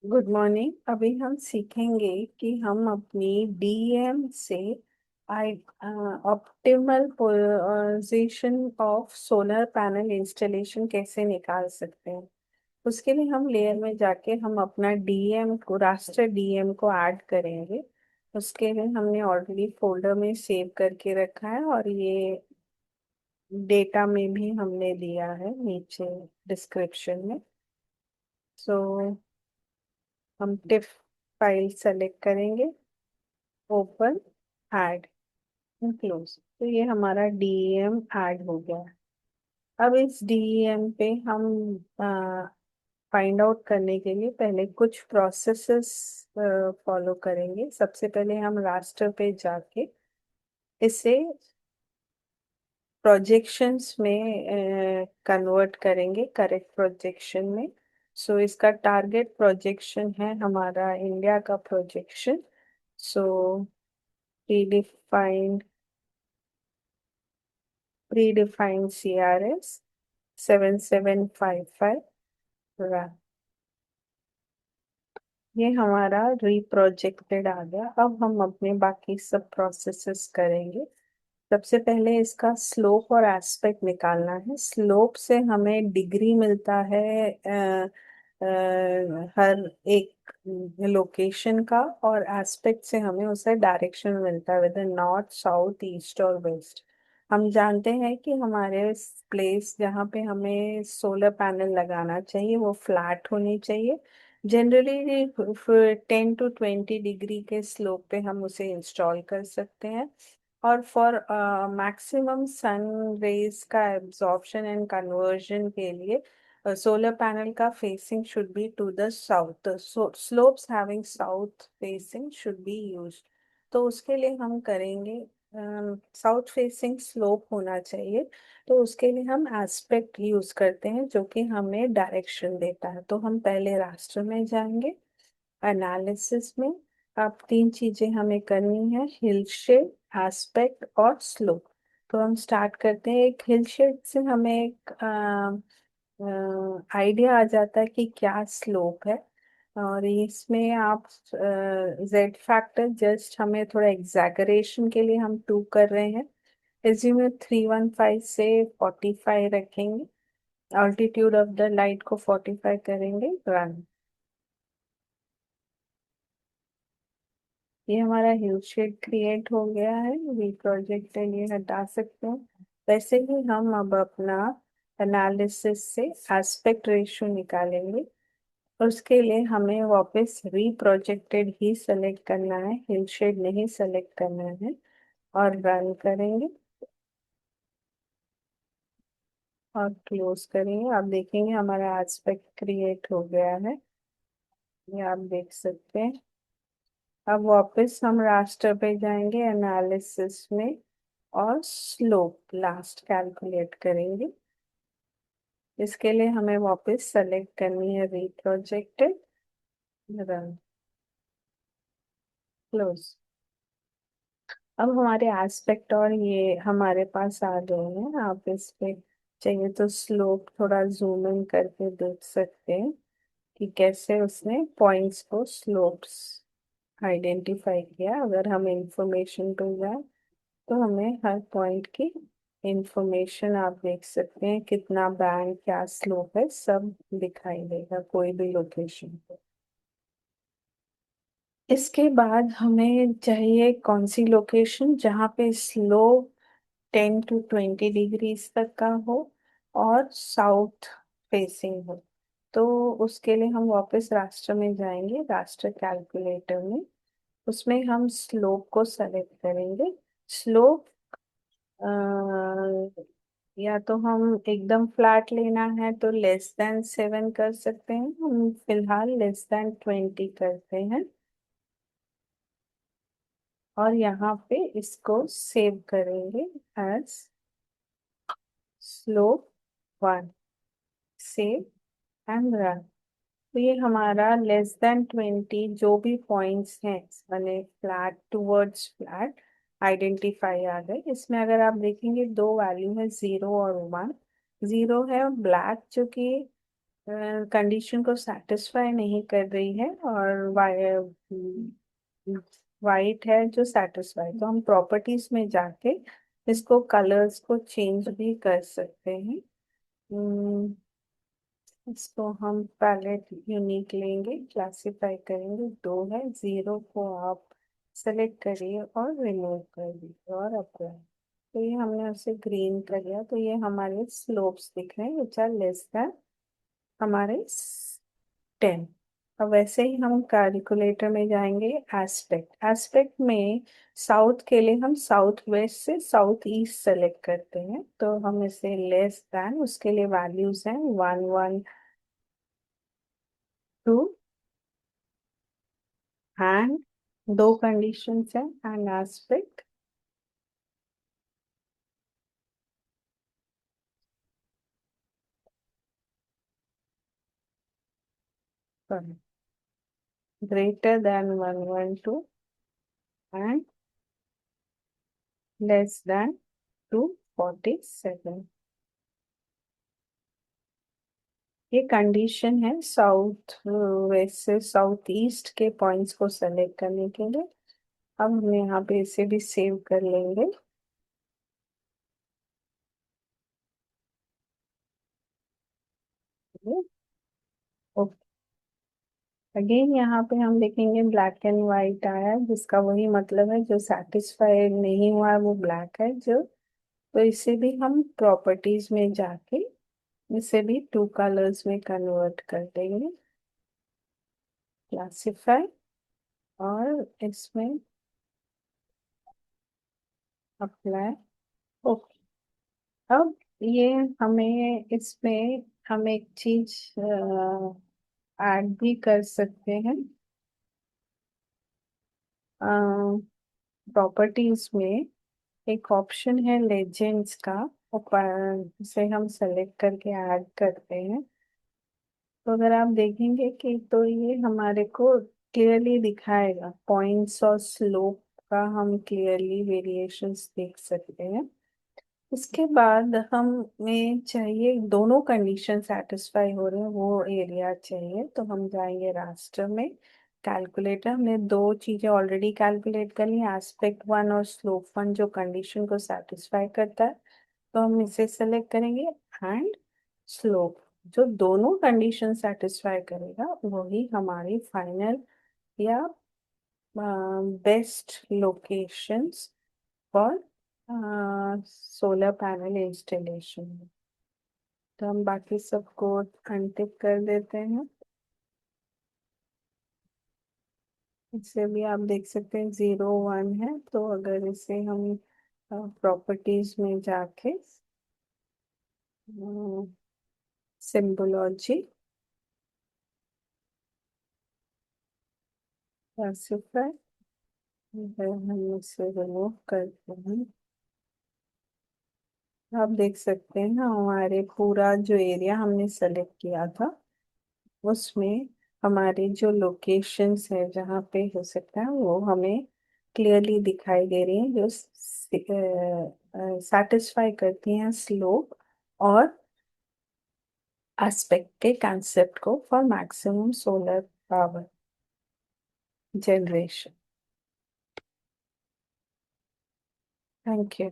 Good morning. अभी हम सीखेंगे कि हम अपनी डीएम से optimal position of solar panel installation कैसे निकाल सकते हैं। उसके लिए हम लेयर में जाके हम अपना डीएम को रास्टर डीएम को ऐड करेंगे। उसके लिए हमने ऑलरेडी फोल्डर में सेव करके रखा है और ये डेटा में भी हमने दिया है नीचे डिस्क्रिप्शन में। सो हम टिफ फाइल सेलेक्ट करेंगे, ओपन, ऐड, क्लोज। तो ये हमारा डीईएम ऐड हो गया है। अब इस डीईएम पे हम फाइंड आउट करने के लिए पहले कुछ प्रोसेसेस फॉलो करेंगे। सबसे पहले हम रास्टर पे जाके इसे प्रोजेक्शंस में कन्वर्ट करेंगे, करेक्ट प्रोजेक्शन में। सो इसका टारगेट प्रोजेक्शन है हमारा इंडिया का प्रोजेक्शन। सो प्रीडिफाइंड प्रीडिफाइंड CRS 7755 रन। ये हमारा रिप्रोजेक्टेड आ गया। अब हम अपने बाकी सब प्रोसेसेस करेंगे। सबसे पहले इसका स्लोप और एस्पेक्ट निकालना है। स्लोप से हमें डिग्री मिलता है हर एक लोकेशन का, और एस्पेक्ट से हमें उसका डायरेक्शन मिलता है, विद नॉर्थ, साउथ, ईस्ट और वेस्ट। हम जानते हैं कि हमारे प्लेस जहाँ पे हमें सोलर पैनल लगाना चाहिए वो फ्लैट होनी चाहिए। जनरली 10 to 20 डिग्री के स्लोप पे हम उसे इंस्टॉल कर सकते हैं। और फॉर मैक्सिमम सन रेज का एब्जॉर्प्शन एंड कन्वर्जन के लिए solar panel का facing should be to the south. So slopes having south facing should be used. तो उसके लिए हम करेंगे, साउथ फेसिंग स्लोप होना चाहिए। तो उसके लिए हम एस्पेक्ट यूज करते हैं जो कि हमें डायरेक्शन देता है। तो हम पहले रास्टर में जाएंगे, एनालिसिस में। अब तीन चीजें हमें करनी है, हिल शेड, एस्पेक्ट और स्लोप। तो हम स्टार्ट करते हैं। एक हिल शेड से हमें एक आइडिया आ जाता है कि क्या स्लोप है। और इसमें आप जेड फैक्टर जस्ट हमें थोड़ा एग्जैगरेशन के लिए हम 2 कर रहे हैं। एज्यूम 315 से 45 रखेंगे। ऑल्टीट्यूड ऑफ द लाइट को 45 करेंगे, रन। ये हमारा हिल शेड क्रिएट हो गया है। वी प्रोजेक्टेड ये हटा सकते हैं। वैसे ही हम अब अपना एनालिसिस से एस्पेक्ट रेशियो निकालेंगे। उसके लिए हमें वापस रीप्रोजेक्टेड ही सेलेक्ट करना है, हिल शेड नहीं सेलेक्ट करना है, और रन करेंगे और क्लोज करेंगे। आप देखेंगे हमारा एस्पेक्ट क्रिएट हो गया है, ये आप देख सकते हैं। अब वापस हम रास्टर पे जाएंगे, एनालिसिस में, और स्लोप लास्ट कैलकुलेट करेंगे। इसके लिए हमें वापस सेलेक्ट करनी है रीप्रोजेक्टेड, रन, क्लोज। अब हमारे एस्पेक्ट और ये हमारे पास आ गए हैं। आप इस पे चाहिए तो स्लोप थोड़ा जूम इन करके देख सकते हैं कि कैसे उसने पॉइंट्स को स्लोप्स आइडेंटिफाई किया। अगर हम इंफॉर्मेशन पे जाए तो हमें हर पॉइंट की इंफॉर्मेशन आप देख सकते हैं, कितना बैंड, क्या स्लोप है, सब दिखाई देगा कोई भी लोकेशन पे। इसके बाद हमें चाहिए कौन सी लोकेशन जहाँ पे स्लोप 10 to 20 डिग्रीज तक का हो और साउथ फेसिंग हो। तो उसके लिए हम वापस रास्टर में जाएंगे, रास्टर कैलकुलेटर में। उसमें हम स्लोप को सेलेक्ट करेंगे। स्लोप या तो हम एकदम फ्लैट लेना है तो लेस देन 7 कर सकते हैं, हम फिलहाल लेस देन 20 करते हैं। और यहाँ पे इसको सेव करेंगे as slope 1, save and run. तो ये हमारा लेस देन 20 जो भी पॉइंट्स हैं मैंने फ्लैट टूवर्ड्स फ्लैट आइडेंटिफाई आ गए। इसमें अगर आप देखेंगे दो वैल्यू है, 0 और 1। 0 है ब्लैक जो कि कंडीशन को सेटिस्फाई नहीं कर रही है और वाइट है जो सेटिस्फाई, तो हम प्रॉपर्टीज में जाके इसको कलर्स को चेंज भी कर सकते हैं। हम्म, इसको हम पैलेट यूनिक लेंगे, क्लासिफाई करेंगे, दो है, जीरो को आप सेलेक्ट करिए और रिमूव कर दीजिए और अप्लाई। तो ये हमने उसे ग्रीन कर दिया, तो ये हमारे स्लोप्स दिख रहे हैं विच आर लेस देन हमारे 10। अब वैसे ही हम कैलकुलेटर में जाएंगे, एस्पेक्ट, एस्पेक्ट में साउथ के लिए हम साउथ वेस्ट से साउथ ईस्ट सेलेक्ट करते हैं, तो हम इसे लेस देन, उसके लिए वैल्यूज हैं 1 1 2 एंड दो कंडीशंस हैं and aspect. Greater than 1 1 2 and less than 247। ये कंडीशन है साउथ वेस्ट से साउथ ईस्ट के पॉइंट्स को सेलेक्ट करने के लिए। अब हम यहाँ पे इसे भी सेव कर लेंगे। अगेन यहाँ पे हम देखेंगे ब्लैक एंड व्हाइट आया है, जिसका वही मतलब है, जो सेटिस्फाइड नहीं हुआ है वो ब्लैक है जो। तो इसे भी हम प्रॉपर्टीज में जाके इसे भी टू कलर्स में कन्वर्ट कर देंगे, क्लासिफाई, और इसमें अप्लाई। ओके। अब ये हमें इसमें हम एक चीज ऐड भी कर सकते हैं प्रॉपर्टीज में। एक ऑप्शन है लेजेंड्स का, उसे हम सेलेक्ट करके ऐड करते हैं, तो अगर आप देखेंगे कि तो ये हमारे को क्लियरली दिखाएगा पॉइंट्स और स्लोप का, हम क्लियरली वेरिएशंस देख सकते हैं। इसके बाद हमें चाहिए दोनों कंडीशन सेटिस्फाई हो रहे हैं वो एरिया चाहिए, तो हम जाएंगे रास्टर में, कैलकुलेटर, हमने दो चीजें ऑलरेडी कैलकुलेट कर ली, एस्पेक्ट वन और स्लोप वन, जो कंडीशन को सेटिस्फाई करता है, तो हम इसे सेलेक्ट करेंगे, एंड स्लोप जो दोनों कंडीशन सेटिस्फाई करेगा वही हमारी फाइनल या best locations for solar panel installation. तो हम बाकी सबको अनटिक कर देते हैं। इसे भी आप देख सकते हैं 0 1 है, तो अगर इसे हम प्रॉपर्टीज में जाके सिंबोलॉजी क्लासिफाई, हम इसे रिमूव करते हैं। आप देख सकते हैं हमारे पूरा जो एरिया हमने सेलेक्ट किया था उसमें हमारी जो लोकेशंस है जहाँ पे हो सकता है वो हमें क्लियरली दिखाई दे रही हैं, जो सेटिस्फाई करती हैं स्लोप और एस्पेक्ट के कंसेप्ट को for maximum solar power generation. Thank you.